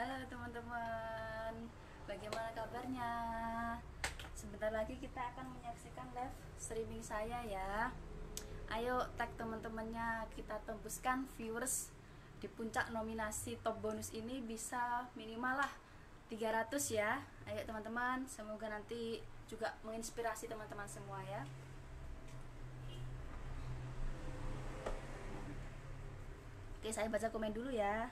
Halo teman-teman, bagaimana kabarnya? Sebentar lagi kita akan menyaksikan live streaming saya ya. Ayo tag teman-temannya, kita tembuskan viewers di puncak nominasi top bonus ini bisa minimal lah 300 ya. Ayo teman-teman, semoga nanti juga menginspirasi teman-teman semua ya. Oke, saya baca komen dulu ya.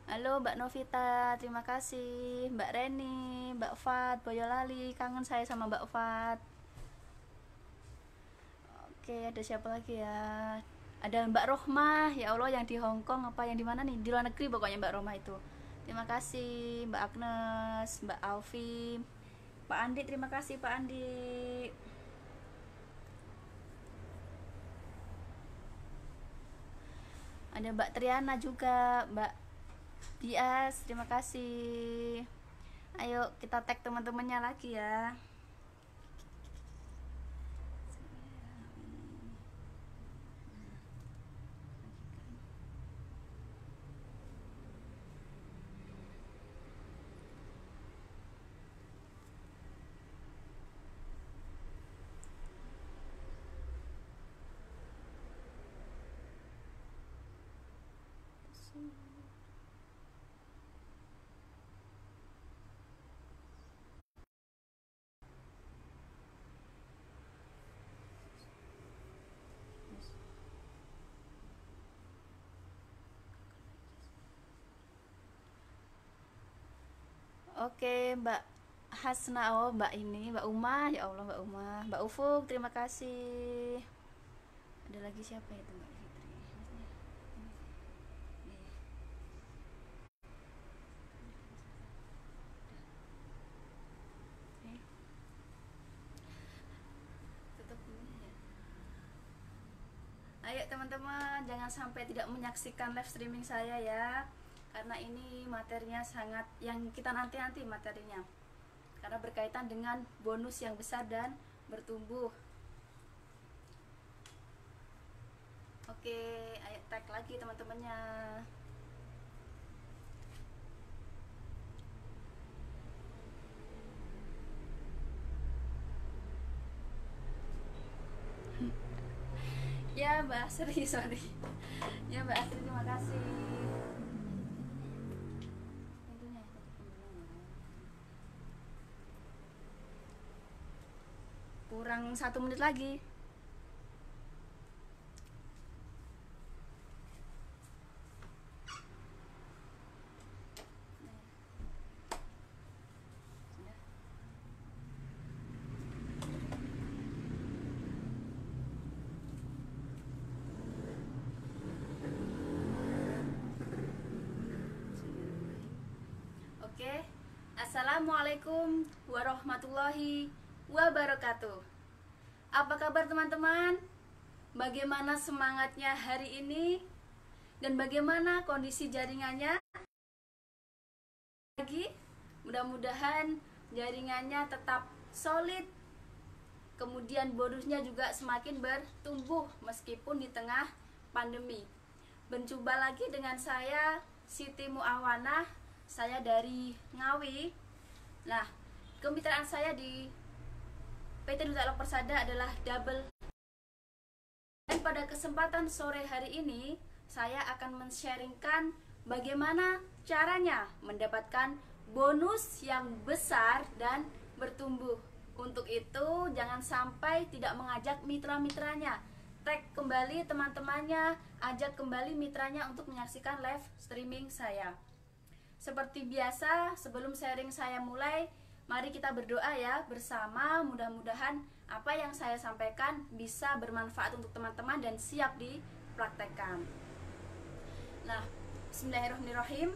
Halo Mbak Novita, terima kasih. Mbak Reni, Mbak Fat, Boyolali, kangen saya sama Mbak Fat. Oke, ada siapa lagi ya? Ada Mbak Rohmah, ya Allah, yang di Hong Kong apa yang di mana nih? Di luar negeri pokoknya Mbak Rohmah itu. Terima kasih Mbak Agnes, Mbak Alfi, Pak Andi, terima kasih Pak Andi. Ada Mbak Triana juga, Mbak Bias, terima kasih. Ayo kita tag teman-temannya lagi ya. Oke, Mbak Hasna, oh Mbak ini, Mbak Uma, ya Allah Mbak Uma, Mbak Ufuk, terima kasih. Ada lagi siapa itu Mbak Fitri? Tutup dulu ya. Ayo teman-teman, jangan sampai tidak menyaksikan live streaming saya ya, karena ini materinya sangat yang kita nanti materinya, karena berkaitan dengan bonus yang besar dan bertumbuh. Oke, ayo tag lagi teman-temannya. Ya Mbak Asri, sorry. Ya Mbak Asri, terima kasih. Kurang 1 menit lagi. Oke, Assalamualaikum warahmatullahi wabarakatuh. Apa kabar teman-teman? Bagaimana semangatnya hari ini? Dan bagaimana kondisi jaringannya? Lagi, mudah-mudahan jaringannya tetap solid. Kemudian bonusnya juga semakin bertumbuh meskipun di tengah pandemi. Berjumpa lagi dengan saya Siti Muawanah. Saya dari Ngawi. Nah, kemitraan saya di PT Duta Elok Persada adalah double. Dan pada kesempatan sore hari ini, saya akan men-sharingkan bagaimana caranya mendapatkan bonus yang besar dan bertumbuh. Untuk itu, jangan sampai tidak mengajak mitra-mitranya. Tag kembali teman-temannya, ajak kembali mitranya untuk menyaksikan live streaming saya. Seperti biasa, sebelum sharing saya mulai, mari kita berdoa ya bersama. Mudah-mudahan apa yang saya sampaikan bisa bermanfaat untuk teman-teman dan siap dipraktekkan. Nah, bismillahirrahmanirrahim.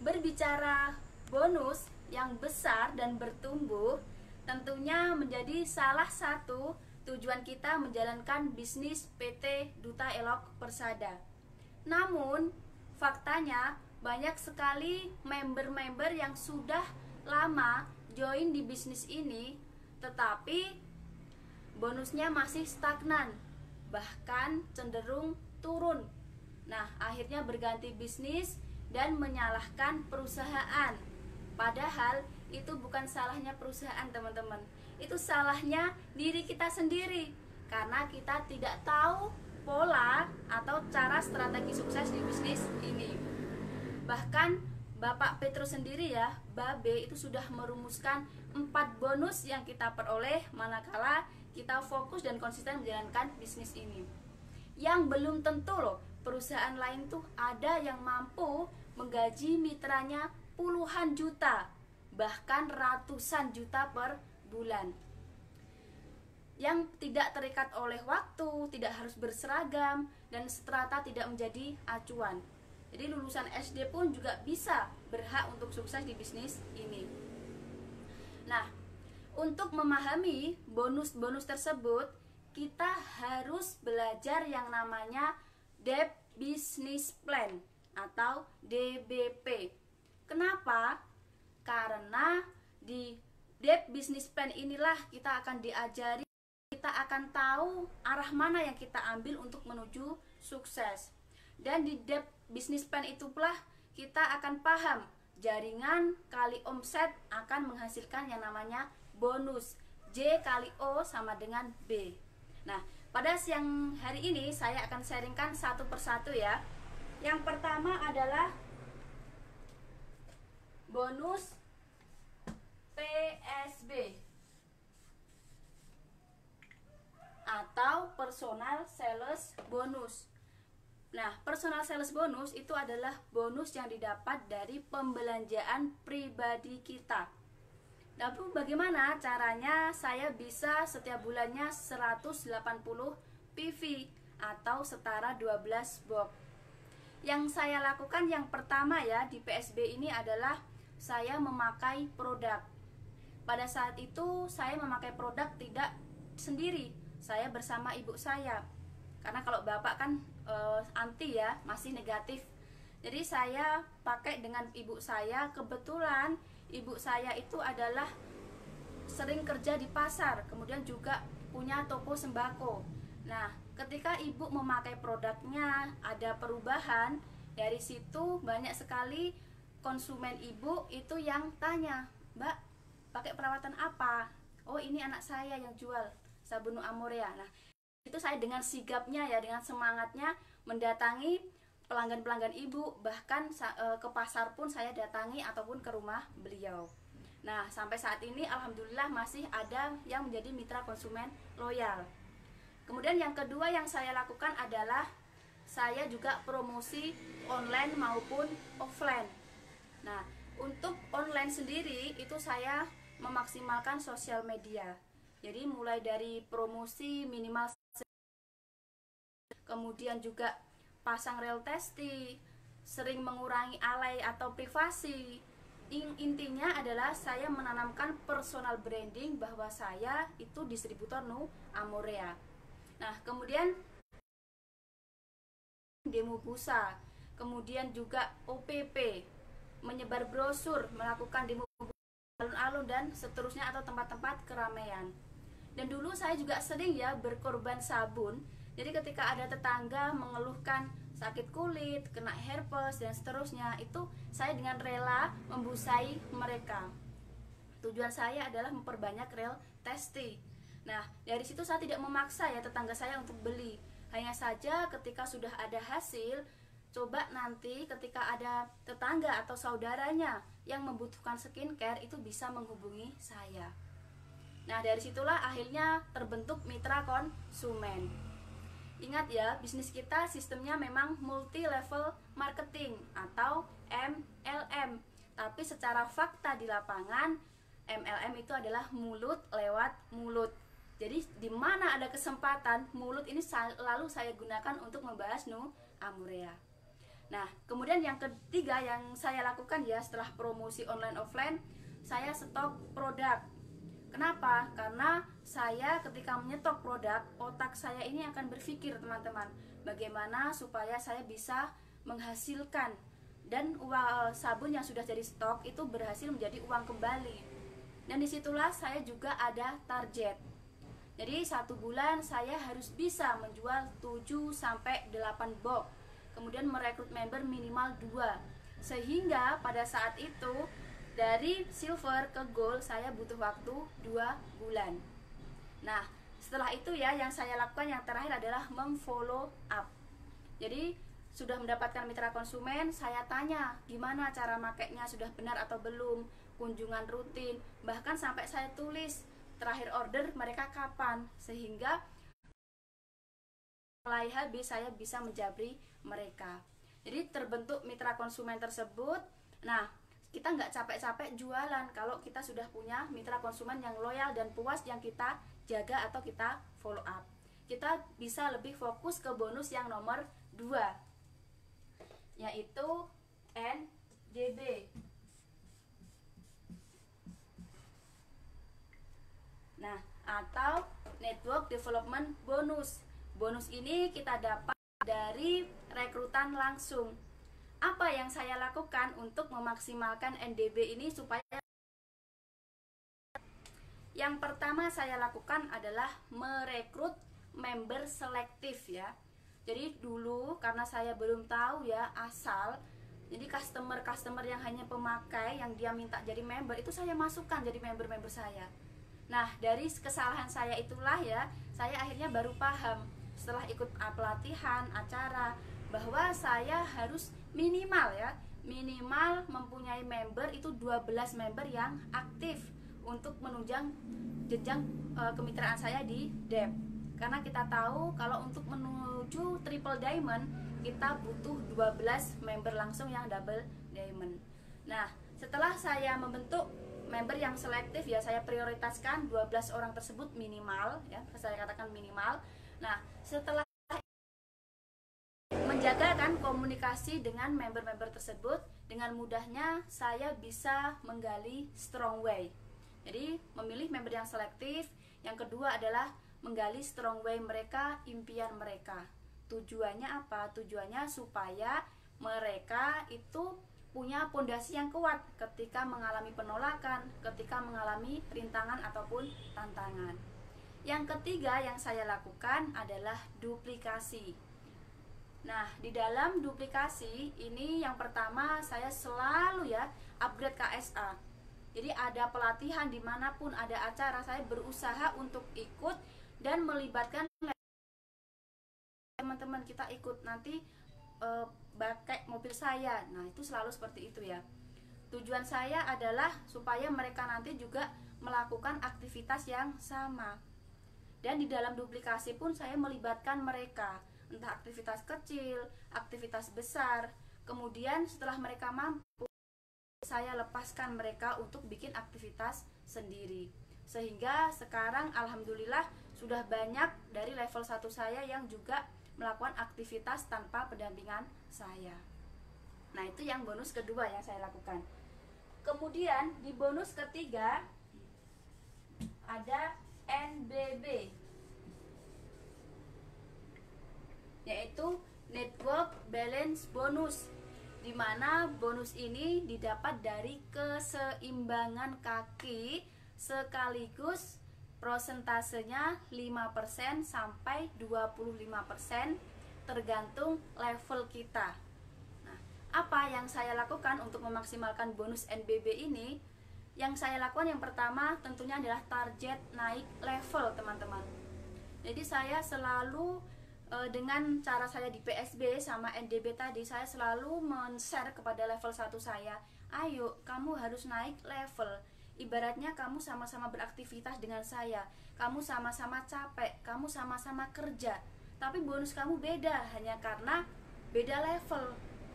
Berbicara bonus yang besar dan bertumbuh tentunya menjadi salah satu tujuan kita menjalankan bisnis PT Duta Elok Persada. Namun, faktanya banyak sekali member-member yang sudah lama join di bisnis ini, tetapi bonusnya masih stagnan, bahkan cenderung turun. Nah, akhirnya berganti bisnis dan menyalahkan perusahaan. Padahal itu bukan salahnya perusahaan, teman-teman. Itu salahnya diri kita sendiri, karena kita tidak tahu pola atau cara strategi sukses di bisnis ini. Bahkan Bapak Petrus sendiri ya, Babe, itu sudah merumuskan 4 bonus yang kita peroleh manakala kita fokus dan konsisten menjalankan bisnis ini. Yang belum tentu loh, perusahaan lain tuh ada yang mampu menggaji mitranya puluhan juta, bahkan ratusan juta per bulan. Yang tidak terikat oleh waktu, tidak harus berseragam, dan strata tidak menjadi acuan. Jadi lulusan SD pun juga bisa berhak untuk sukses di bisnis ini. Nah, untuk memahami bonus-bonus tersebut, kita harus belajar yang namanya Debt Business Plan atau DBP. Kenapa? Karena di Debt Business Plan inilah kita akan diajari, kita akan tahu arah mana yang kita ambil untuk menuju sukses. Dan di Debt Business Plan itu pula kita akan paham jaringan kali omset akan menghasilkan yang namanya bonus. J kali O sama dengan B. Nah, pada siang hari ini saya akan sharingkan satu persatu ya. Yang pertama adalah bonus PSB atau personal sales bonus. Nah, personal sales bonus itu adalah bonus yang didapat dari pembelanjaan pribadi kita. Lalu bagaimana caranya saya bisa setiap bulannya 180 PV atau setara 12 box? Yang saya lakukan yang pertama ya di PSB ini adalah saya memakai produk. Pada saat itu saya memakai produk tidak sendiri, saya bersama ibu saya. Karena kalau bapak kan anti ya, masih negatif. Jadi saya pakai dengan ibu saya. Kebetulan ibu saya itu adalah sering kerja di pasar, kemudian juga punya toko sembako. Nah, ketika ibu memakai produknya ada perubahan, dari situ banyak sekali konsumen ibu itu yang tanya, "Mbak, pakai perawatan apa?" "Oh, ini anak saya yang jual sabun Amorea." Nah, itu saya dengan sigapnya ya, dengan semangatnya mendatangi pelanggan-pelanggan ibu, bahkan ke pasar pun saya datangi ataupun ke rumah beliau. Nah, sampai saat ini alhamdulillah masih ada yang menjadi mitra konsumen loyal. Kemudian yang kedua yang saya lakukan adalah saya juga promosi online maupun offline. Nah, untuk online sendiri itu saya memaksimalkan sosial media. Jadi mulai dari promosi minimal, kemudian juga pasang real testi, sering mengurangi alay atau privasi. Intinya adalah saya menanamkan personal branding bahwa saya itu distributor Nu Amorea. Nah, kemudian demo busa, kemudian juga OPP, menyebar brosur, melakukan demo alun-alun dan seterusnya atau tempat-tempat keramaian. Dan dulu saya juga sering ya berkorban sabun. Jadi ketika ada tetangga mengeluhkan sakit kulit, kena herpes dan seterusnya, itu saya dengan rela membusai mereka. Tujuan saya adalah memperbanyak real testi. Nah, dari situ saya tidak memaksa ya tetangga saya untuk beli. Hanya saja ketika sudah ada hasil, coba nanti ketika ada tetangga atau saudaranya yang membutuhkan skincare itu bisa menghubungi saya. Nah, dari situlah akhirnya terbentuk mitra konsumen. Ingat ya, bisnis kita sistemnya memang multi level marketing atau MLM. Tapi secara fakta di lapangan, MLM itu adalah mulut lewat mulut. Jadi di mana ada kesempatan, mulut ini selalu saya gunakan untuk membahas Nu Amorea. Nah, kemudian yang ketiga yang saya lakukan ya setelah promosi online offline, saya stok produk. Kenapa? Karena saya ketika menyetok produk, otak saya ini akan berpikir teman-teman, bagaimana supaya saya bisa menghasilkan dan uang sabun yang sudah jadi stok itu berhasil menjadi uang kembali. Dan disitulah saya juga ada target. Jadi 1 bulan saya harus bisa menjual 7-8 box. Kemudian merekrut member minimal 2. Sehingga pada saat itu dari silver ke gold saya butuh waktu 2 bulan. Nah, setelah itu ya yang saya lakukan yang terakhir adalah memfollow up. Jadi sudah mendapatkan mitra konsumen, saya tanya gimana cara makainya, sudah benar atau belum, kunjungan rutin, bahkan sampai saya tulis terakhir order mereka kapan, sehingga mulai habis saya bisa menjabri mereka. Jadi terbentuk mitra konsumen tersebut. Nah, kita nggak capek-capek jualan kalau kita sudah punya mitra konsumen yang loyal dan puas yang kita jaga atau kita follow up. Kita bisa lebih fokus ke bonus yang nomor 2, yaitu NDB. Nah, atau Network Development Bonus. Bonus ini kita dapat dari rekrutan langsung. Apa yang saya lakukan untuk memaksimalkan NDB ini supaya yang pertama saya lakukan adalah merekrut member selektif ya. Jadi dulu karena saya belum tahu ya asal, jadi customer yang hanya pemakai yang dia minta jadi member itu saya masukkan jadi member saya. Nah, dari kesalahan saya itulah ya, saya akhirnya baru paham setelah ikut pelatihan, acara, bahwa saya harus minimal mempunyai member itu 12 member yang aktif untuk menunjang jenjang kemitraan saya di DEP. Karena kita tahu kalau untuk menuju triple diamond kita butuh 12 member langsung yang double diamond. Nah, setelah saya membentuk member yang selektif ya, saya prioritaskan 12 orang tersebut minimal ya, saya katakan minimal. Nah, setelah menjaga kan komunikasi dengan member-member tersebut, dengan mudahnya saya bisa menggali strong way. Jadi memilih member yang selektif. Yang kedua adalah menggali strong way mereka, impian mereka. Tujuannya apa? Tujuannya supaya mereka itu punya pondasi yang kuat ketika mengalami penolakan, ketika mengalami rintangan ataupun tantangan. Yang ketiga yang saya lakukan adalah duplikasi. Nah, di dalam duplikasi ini yang pertama saya selalu ya upgrade KSA. Jadi ada pelatihan dimanapun ada acara, saya berusaha untuk ikut dan melibatkan teman-teman kita ikut nanti pakai mobil saya. Nah, itu selalu seperti itu ya. Tujuan saya adalah supaya mereka nanti juga melakukan aktivitas yang sama. Dan di dalam duplikasi pun saya melibatkan mereka, entah aktivitas kecil, aktivitas besar. Kemudian setelah mereka mampu, saya lepaskan mereka untuk bikin aktivitas sendiri. Sehingga sekarang alhamdulillah sudah banyak dari level 1 saya yang juga melakukan aktivitas tanpa pendampingan saya. Nah, itu yang bonus kedua yang saya lakukan. Kemudian di bonus ketiga ada NBB, yaitu Network Balance Bonus, di mana bonus ini didapat dari keseimbangan kaki sekaligus prosentasenya 5% sampai 25% tergantung level kita. Nah, apa yang saya lakukan untuk memaksimalkan bonus NBB ini? Yang saya lakukan yang pertama tentunya adalah target naik level, teman-teman. Jadi saya selalu dengan cara saya di PSB sama NDB tadi, saya selalu men-share kepada level 1 saya, ayo kamu harus naik level. Ibaratnya kamu sama-sama beraktivitas dengan saya, kamu sama-sama capek, kamu sama-sama kerja, tapi bonus kamu beda hanya karena beda level.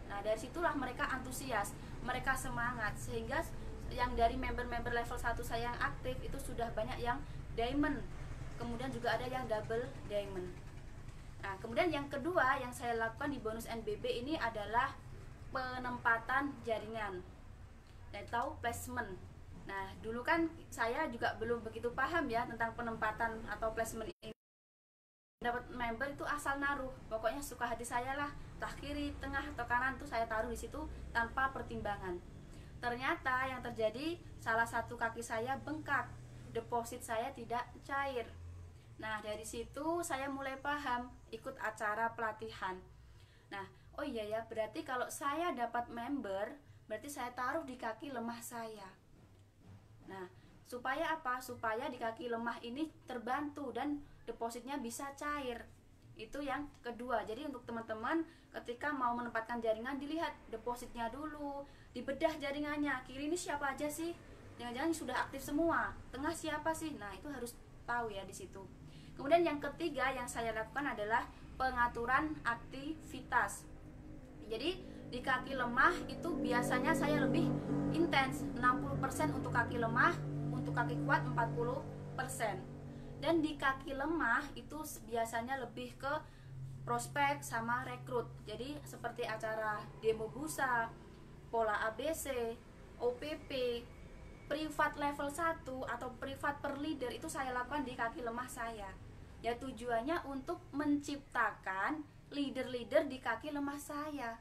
Nah, dari situlah mereka antusias, mereka semangat, sehingga yang dari member-member level 1 saya yang aktif itu sudah banyak yang diamond, kemudian juga ada yang double diamond. Nah, kemudian yang kedua yang saya lakukan di bonus NBB ini adalah penempatan jaringan atau placement. Nah, dulu kan saya juga belum begitu paham ya tentang penempatan atau placement ini. Dapat member itu asal naruh, pokoknya suka hati saya lah, entah kiri, tengah atau kanan tuh saya taruh di situ tanpa pertimbangan. Ternyata yang terjadi salah satu kaki saya bengkak, deposit saya tidak cair. Nah, dari situ saya mulai paham, ikut acara pelatihan. Nah, oh iya ya, berarti kalau saya dapat member, berarti saya taruh di kaki lemah saya. Nah, supaya apa? Supaya di kaki lemah ini terbantu dan depositnya bisa cair. Itu yang kedua. Jadi untuk teman-teman ketika mau menempatkan jaringan, dilihat depositnya dulu, dibedah jaringannya. Kiri ini siapa aja sih? Jangan-jangan sudah aktif semua. Tengah siapa sih? Nah, itu harus tahu ya di situ. Kemudian yang ketiga yang saya lakukan adalah pengaturan aktivitas. Jadi di kaki lemah itu biasanya saya lebih intens, 60% untuk kaki lemah, untuk kaki kuat 40%. Dan di kaki lemah itu biasanya lebih ke prospek sama rekrut. Jadi seperti acara demo busa, pola ABC, OPP, privat level 1 atau privat per leader itu saya lakukan di kaki lemah saya. Ya tujuannya untuk menciptakan leader-leader di kaki lemah saya.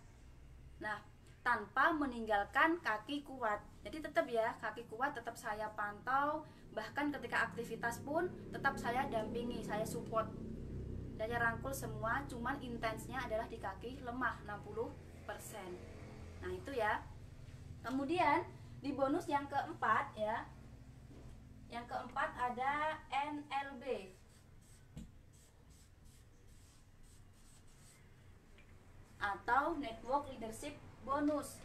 Nah, tanpa meninggalkan kaki kuat. Jadi tetap ya, kaki kuat tetap saya pantau, bahkan ketika aktivitas pun tetap saya dampingi, saya support. Saya rangkul semua, cuman intensnya adalah di kaki lemah 60%. Nah, itu ya. Kemudian di bonus yang keempat ya. Yang keempat ada NLB. Atau Network Leadership Bonus.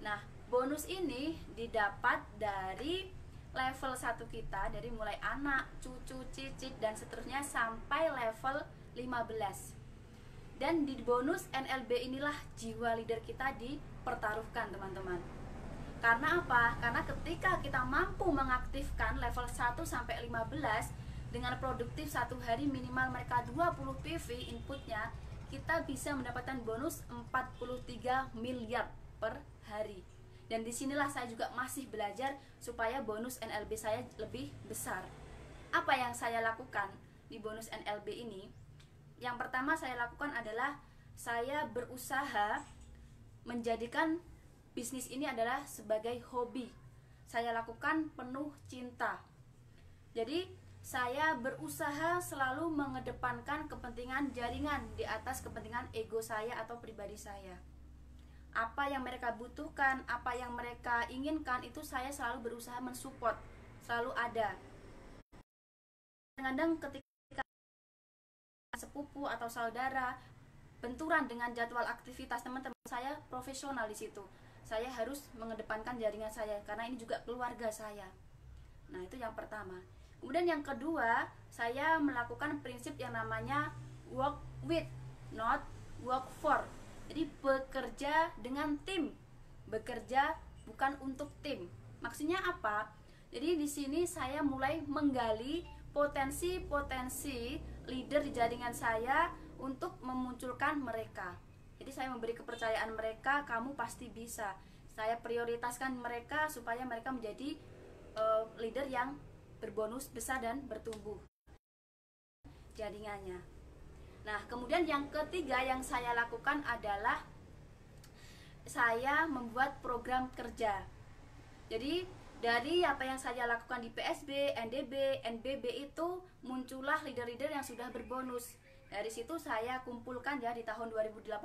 Nah, bonus ini didapat dari level 1 kita, dari mulai anak, cucu, cicit, dan seterusnya sampai level 15. Dan di bonus NLB inilah jiwa leader kita dipertaruhkan, teman-teman. Karena apa? Karena ketika kita mampu mengaktifkan level 1 sampai 15 dengan produktif satu hari minimal mereka 20 PV inputnya, kita bisa mendapatkan bonus 43 miliar per hari. Dan disinilah saya juga masih belajar supaya bonus NLB saya lebih besar. Apa yang saya lakukan di bonus NLB ini? Yang pertama saya lakukan adalah saya berusaha menjadikan bisnis ini adalah sebagai hobi. Saya lakukan penuh cinta. Jadi saya berusaha selalu mengedepankan kepentingan jaringan di atas kepentingan ego saya atau pribadi saya. Apa yang mereka butuhkan, apa yang mereka inginkan, itu saya selalu berusaha mensupport, selalu ada. Kadang-kadang ketika sepupu atau saudara benturan dengan jadwal aktivitas teman-teman, saya profesional di situ. Saya harus mengedepankan jaringan saya karena ini juga keluarga saya. Nah, itu yang pertama. Kemudian yang kedua, saya melakukan prinsip yang namanya work with, not work for. Jadi bekerja dengan tim, bekerja bukan untuk tim. Maksudnya apa? Jadi di sini saya mulai menggali potensi-potensi leader di jaringan saya untuk memunculkan mereka. Jadi saya memberi kepercayaan mereka, kamu pasti bisa. Saya prioritaskan mereka supaya mereka menjadi leader yang berbonus besar dan bertumbuh jaringannya. Nah, kemudian yang ketiga yang saya lakukan adalah saya membuat program kerja. Jadi dari apa yang saya lakukan di PSB, NDB, NBB itu muncullah leader-leader yang sudah berbonus. Dari situ saya kumpulkan ya di tahun 2018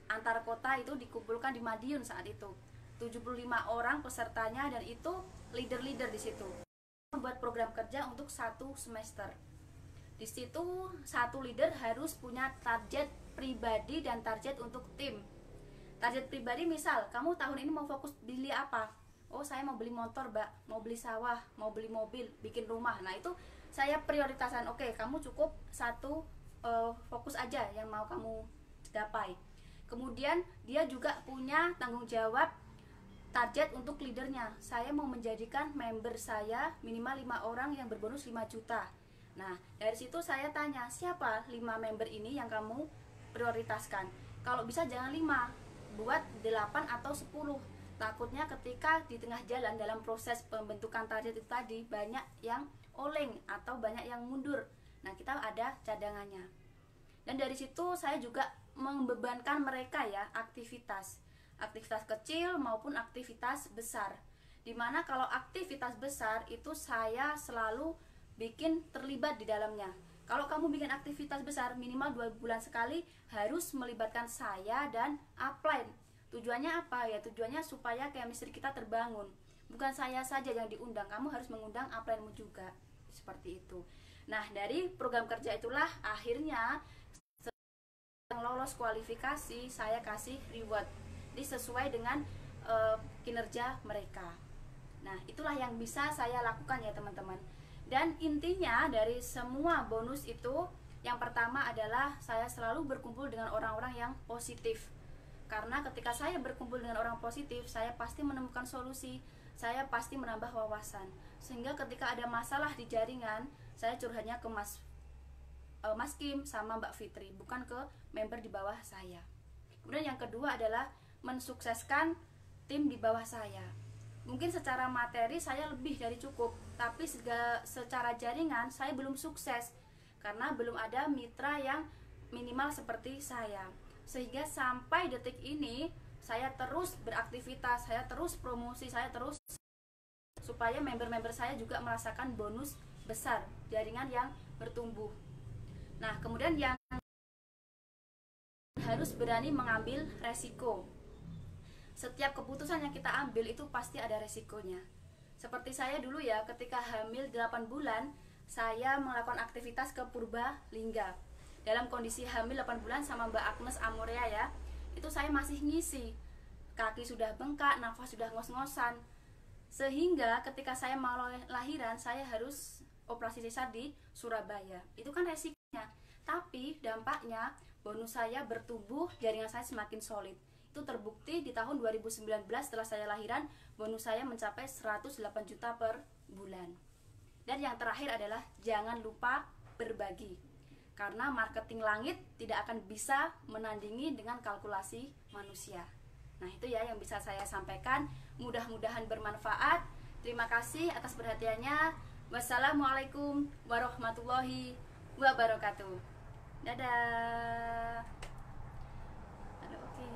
antar kota itu dikumpulkan di Madiun saat itu. 75 orang pesertanya dan itu leader-leader di situ. Membuat program kerja untuk 1 semester. Di situ satu leader harus punya target pribadi dan target untuk tim. Target pribadi misal, kamu tahun ini mau fokus beli apa? Oh, saya mau beli motor, Mbak, mau beli sawah, mau beli mobil, bikin rumah. Nah, itu saya prioritaskan. Oke, kamu cukup satu fokus aja yang mau kamu gapai. Kemudian dia juga punya tanggung jawab target untuk leadernya. Saya mau menjadikan member saya minimal 5 orang yang berbonus 5 juta. Nah, dari situ saya tanya, siapa 5 member ini yang kamu prioritaskan? Kalau bisa jangan 5, buat 8 atau 10. Takutnya ketika di tengah jalan dalam proses pembentukan target itu tadi banyak yang oleng atau banyak yang mundur. Nah, kita ada cadangannya. Dan dari situ saya juga membebankan mereka ya aktivitas kecil maupun aktivitas besar. Dimana kalau aktivitas besar itu saya selalu bikin terlibat di dalamnya. Kalau kamu bikin aktivitas besar, minimal 2 bulan sekali harus melibatkan saya dan upline. Tujuannya apa ya? Tujuannya supaya chemistry kita terbangun. Bukan saya saja yang diundang, kamu harus mengundang upline-mu juga. Seperti itu. Nah, dari program kerja itulah akhirnya yang lolos kualifikasi saya kasih reward. Jadi sesuai dengan kinerja mereka. Nah, itulah yang bisa saya lakukan ya teman-teman. Dan intinya dari semua bonus itu, yang pertama adalah saya selalu berkumpul dengan orang-orang yang positif. Karena ketika saya berkumpul dengan orang positif, saya pasti menemukan solusi, saya pasti menambah wawasan. Sehingga ketika ada masalah di jaringan, saya curhatnya ke Mas Kim sama Mbak Fitri, bukan ke member di bawah saya. Kemudian yang kedua adalah mensukseskan tim di bawah saya. Mungkin secara materi saya lebih dari cukup, tapi secara jaringan saya belum sukses karena belum ada mitra yang minimal seperti saya. Sehingga sampai detik ini saya terus beraktivitas, saya terus promosi, saya terus supaya member-member saya juga merasakan bonus besar, jaringan yang bertumbuh. Nah, kemudian yang harus berani mengambil resiko. Setiap keputusan yang kita ambil itu pasti ada resikonya. Seperti saya dulu ya, ketika hamil 8 bulan, saya melakukan aktivitas ke Purbalingga. Dalam kondisi hamil 8 bulan sama Mbak Agnes Amorea ya, itu saya masih ngisi. Kaki sudah bengkak, nafas sudah ngos-ngosan. Sehingga ketika saya mau lahiran, saya harus operasi sesar di Surabaya. Itu kan resikonya. Tapi dampaknya bonus saya bertumbuh, jaringan saya semakin solid. Itu terbukti di tahun 2019 setelah saya lahiran, bonus saya mencapai 108 juta per bulan. Dan yang terakhir adalah jangan lupa berbagi. Karena marketing langit tidak akan bisa menandingi dengan kalkulasi manusia. Nah, itu ya yang bisa saya sampaikan. Mudah-mudahan bermanfaat. Terima kasih atas perhatiannya. Wassalamualaikum warahmatullahi wabarakatuh. Dadah. Oke.